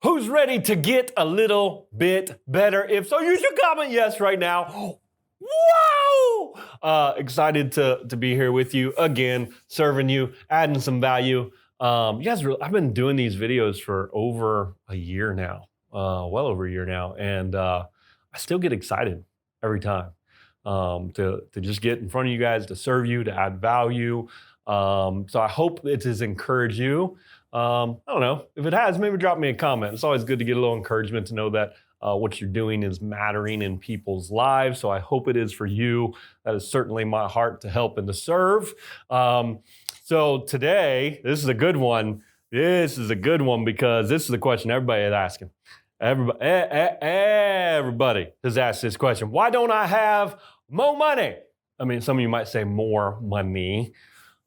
Who's ready to get a little bit better? If so, you should comment yes right now. Wow! Excited to be here with you again, serving you, adding some value. You guys, I've been doing these videos for over a year now, well over a year now, and I still get excited every time to just get in front of you guys, to serve you, to add value. So I hope it has encouraged you. I don't know. If it has, maybe drop me a comment. It's always good to get a little encouragement to know that what you're doing is mattering in people's lives. So I hope it is for you. That is certainly my heart to help and to serve. So today, this is a good one. This is a good one because this is the question everybody is asking. Everybody has asked this question. Why don't I have more money? I mean, some of you might say more money.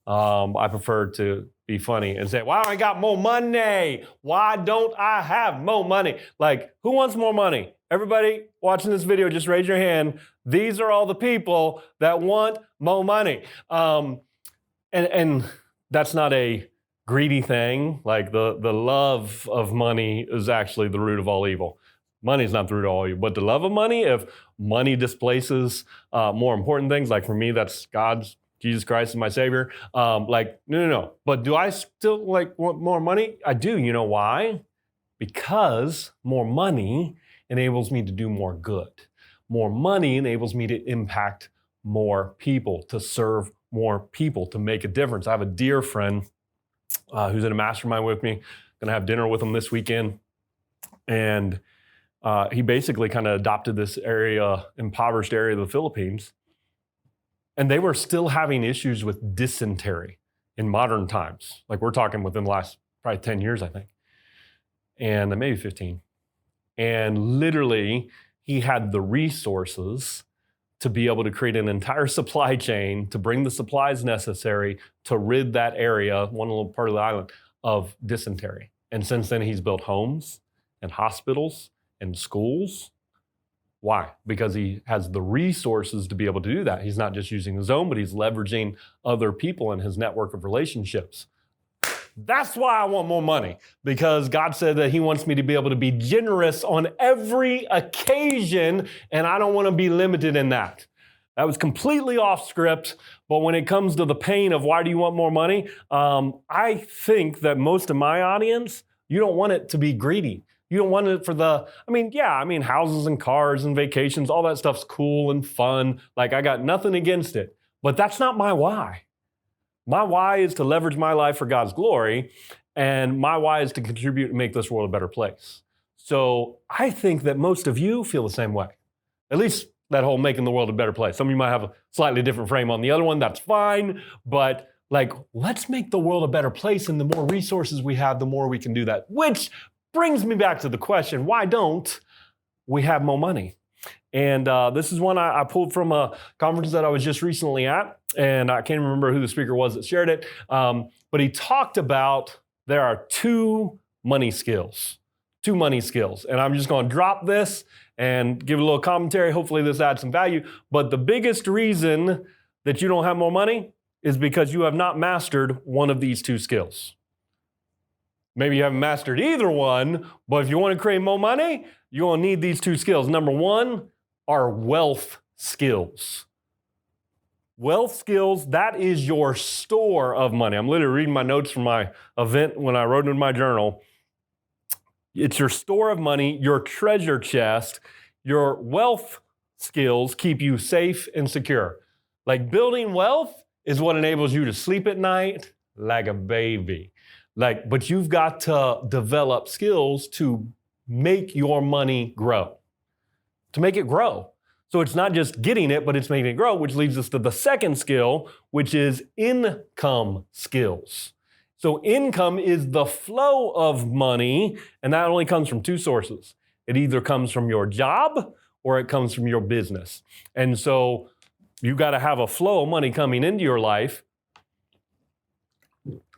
I prefer to be funny and say, why don't I got more money? Why don't I have more money? Like, who wants more money? Everybody watching this video, just raise your hand. These are all the people that want more money. And that's not a greedy thing. Like the love of money is actually the root of all evil. Money is not the root of all evil, but the love of money, if money displaces more important things, like for me, that's God's, Jesus Christ is my Savior. No. But do I still want more money? I do. You know why? Because more money enables me to do more good. More money enables me to impact more people, to serve more people, to make a difference. I have a dear friend who's in a mastermind with me. Gonna have dinner with him this weekend. And he basically kind of adopted this impoverished area of the Philippines. And they were still having issues with dysentery in modern times. Like we're talking within the last probably 10 years, I think. And maybe 15. And literally, he had the resources to be able to create an entire supply chain to bring the supplies necessary to rid that area, one little part of the island, of dysentery. And since then, he's built homes and hospitals and schools. Why? Because he has the resources to be able to do that. He's not just using his own, but he's leveraging other people in his network of relationships. That's why I want more money, because God said that he wants me to be able to be generous on every occasion, and I don't want to be limited in that. That was completely off script, but when it comes to the pain of why do you want more money, I think that most of my audience, you don't want it to be greedy. You don't want it for houses and cars and vacations, all that stuff's cool and fun. Like, I got nothing against it, but that's not my why. My why is to leverage my life for God's glory, and my why is to contribute and make this world a better place. So I think that most of you feel the same way. At least that whole making the world a better place. Some of you might have a slightly different frame on the other one, that's fine, but let's make the world a better place, and the more resources we have, the more we can do that. Which brings me back to the question, why don't we have more money? And this is one I pulled from a conference that I was just recently at, and I can't remember who the speaker was that shared it, but he talked about there are two money skills, and I'm just going to drop this and give a little commentary. Hopefully this adds some value, but the biggest reason that you don't have more money is because you have not mastered one of these two skills. Maybe you haven't mastered either one, but if you want to create more money, you're going to need these two skills. Number one are wealth skills. Wealth skills, that is your store of money. I'm literally reading my notes from my event when I wrote in my journal. It's your store of money, your treasure chest. Your wealth skills keep you safe and secure. Like building wealth is what enables you to sleep at night like a baby. But you've got to develop skills to make your money grow, to make it grow. So it's not just getting it, but it's making it grow, which leads us to the second skill, which is income skills. So income is the flow of money, and that only comes from two sources. It either comes from your job or it comes from your business. And so you got to have a flow of money coming into your life.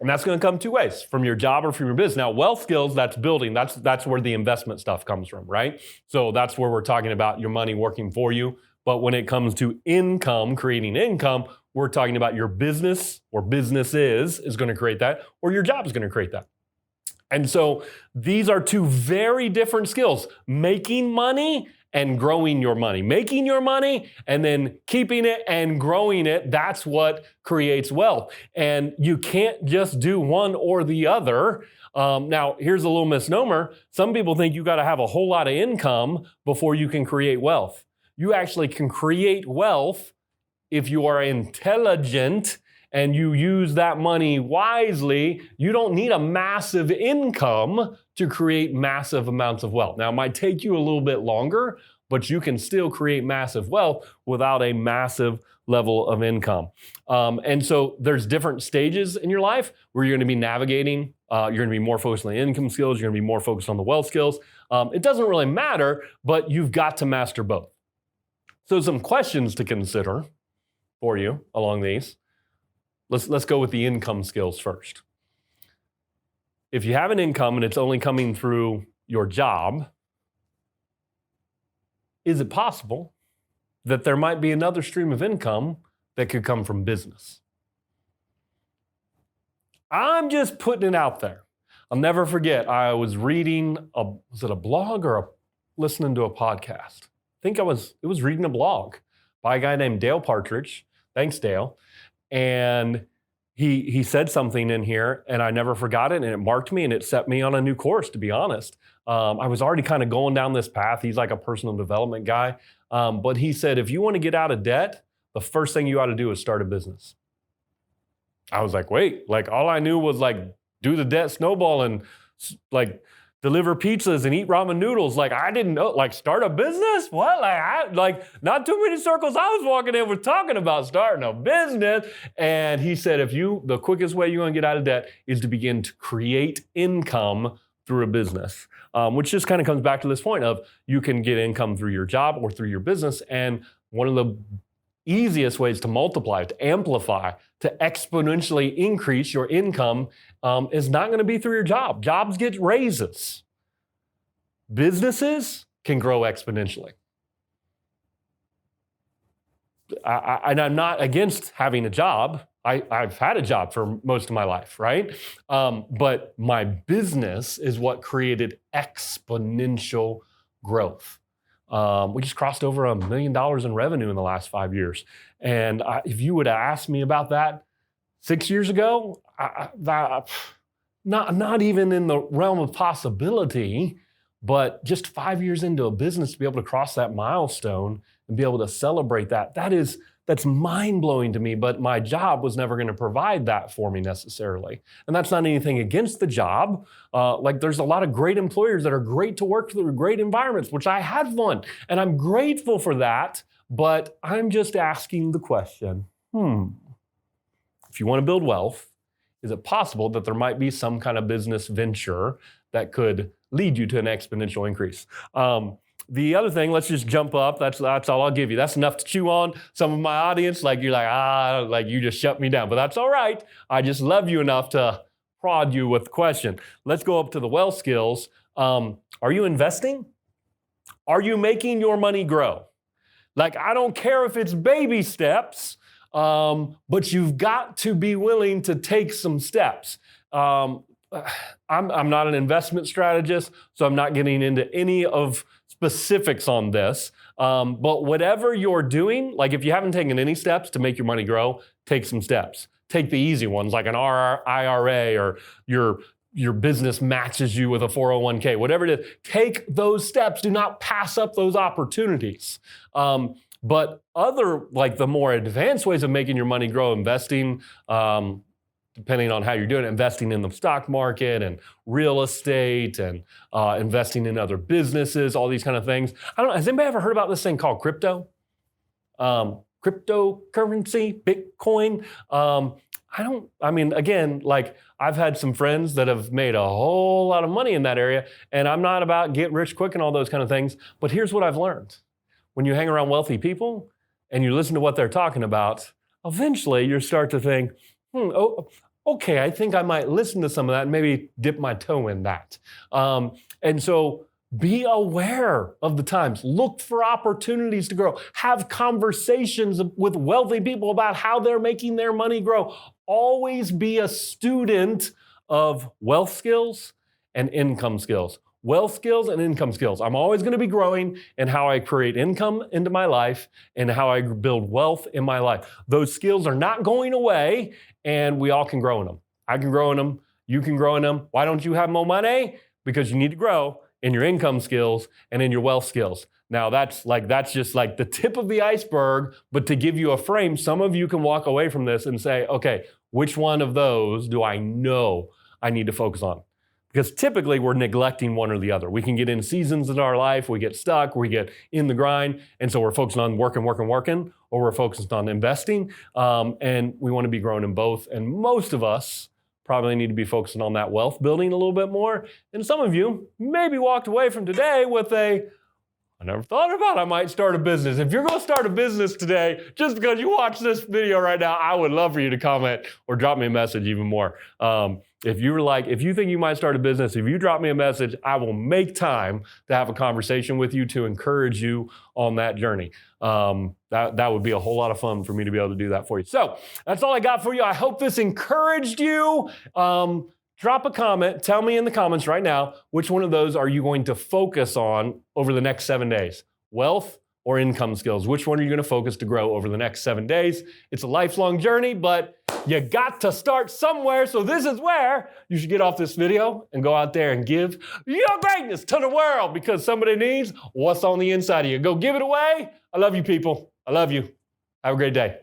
And that's going to come two ways, from your job or from your business. Now, wealth skills, that's building. That's where the investment stuff comes from, right? So that's where we're talking about your money working for you. But when it comes to income, creating income, we're talking about your business or businesses is going to create that, or your job is going to create that. And so these are two very different skills, making money and growing your money. Making your money and then keeping it and growing it, that's what creates wealth. And you can't just do one or the other. Now, here's a little misnomer. Some people think you got to have a whole lot of income before you can create wealth. You actually can create wealth if you are intelligent and you use that money wisely. You don't need a massive income to create massive amounts of wealth. Now, it might take you a little bit longer, but you can still create massive wealth without a massive level of income. And so there's different stages in your life where you're going to be navigating. You're going to be more focused on the income skills. You're going to be more focused on the wealth skills. It doesn't really matter, but you've got to master both. So some questions to consider for you along these. Let's go with the income skills first. If you have an income and it's only coming through your job, is it possible that there might be another stream of income that could come from business? I'm just putting it out there. I'll never forget, I was reading, was it a blog or listening to a podcast? I think it was reading a blog by a guy named Dale Partridge. Thanks, Dale. And he said something in here, and I never forgot it, and it marked me, and it set me on a new course, to be honest. I was already kind of going down this path. He's like a personal development guy. But he said, if you want to get out of debt, the first thing you ought to do is start a business. I was like, wait, like all I knew was like do the debt snowball and like deliver pizzas and eat ramen noodles. Like I didn't know, like start a business? What? Like not too many circles I was walking in was talking about starting a business. And he said, the quickest way you're going to get out of debt is to begin to create income through a business, which just kind of comes back to this point of you can get income through your job or through your business. And one of the easiest ways to multiply, to amplify, to exponentially increase your income is not going to be through your job. Jobs get raises. Businesses can grow exponentially. And I'm not against having a job. I've had a job for most of my life, right? But my business is what created exponential growth. We just crossed over $1 million in revenue in the last 5 years. And if you would have asked me about that 6 years ago, not even in the realm of possibility, but just 5 years into a business to be able to cross that milestone and be able to celebrate that's mind-blowing to me, but my job was never going to provide that for me necessarily. And that's not anything against the job. Like there's a lot of great employers that are great to work through, great environments, which I had one, and I'm grateful for that, but I'm just asking the question, if you want to build wealth, is it possible that there might be some kind of business venture that could lead you to an exponential increase? The other thing, let's just jump up. That's all I'll give you. That's enough to chew on. Some of my audience, like you're like you just shut me down. But that's all right. I just love you enough to prod you with the question. Let's go up to the wealth skills. Are you investing? Are you making your money grow? Like, I don't care if it's baby steps, but you've got to be willing to take some steps. I'm not an investment strategist, so I'm not getting into any of specifics on this. But whatever you're doing, like if you haven't taken any steps to make your money grow, take some steps. Take the easy ones like an IRA or your business matches you with a 401k, whatever it is. Take those steps. Do not pass up those opportunities. But other, like the more advanced ways of making your money grow, investing, depending on how you're doing it, investing in the stock market and real estate and investing in other businesses, all these kind of things. I don't know, has anybody ever heard about this thing called crypto? Cryptocurrency, Bitcoin? Again, like I've had some friends that have made a whole lot of money in that area, and I'm not about get rich quick and all those kind of things, but here's what I've learned. When you hang around wealthy people and you listen to what they're talking about, eventually you start to think, okay, I think I might listen to some of that and maybe dip my toe in that. And so be aware of the times. Look for opportunities to grow. Have conversations with wealthy people about how they're making their money grow. Always be a student of wealth skills and income skills. Wealth skills and income skills. I'm always going to be growing in how I create income into my life and how I build wealth in my life. Those skills are not going away, and we all can grow in them. I can grow in them. You can grow in them. Why don't you have more money? Because you need to grow in your income skills and in your wealth skills. Now that's just like the tip of the iceberg, but to give you a frame, some of you can walk away from this and say, okay, which one of those do I know I need to focus on? Because typically we're neglecting one or the other. We can get in seasons in our life, we get stuck, we get in the grind, and so we're focusing on working, or we're focused on investing, and we want to be growing in both. And most of us probably need to be focusing on that wealth building a little bit more. And some of you maybe walked away from today with I never thought about I might start a business. If you're going to start a business today, just because you watch this video right now, I would love for you to comment or drop me a message even more. If you think you might start a business, if you drop me a message, I will make time to have a conversation with you to encourage you on that journey. That would be a whole lot of fun for me to be able to do that for you. So that's all I got for you. I hope this encouraged you. Drop a comment. Tell me in the comments right now, which one of those are you going to focus on over the next 7 days? Wealth or income skills? Which one are you going to focus to grow over the next 7 days? It's a lifelong journey, but you got to start somewhere. So this is where you should get off this video and go out there and give your greatness to the world, because somebody needs what's on the inside of you. Go give it away. I love you, people. I love you. Have a great day.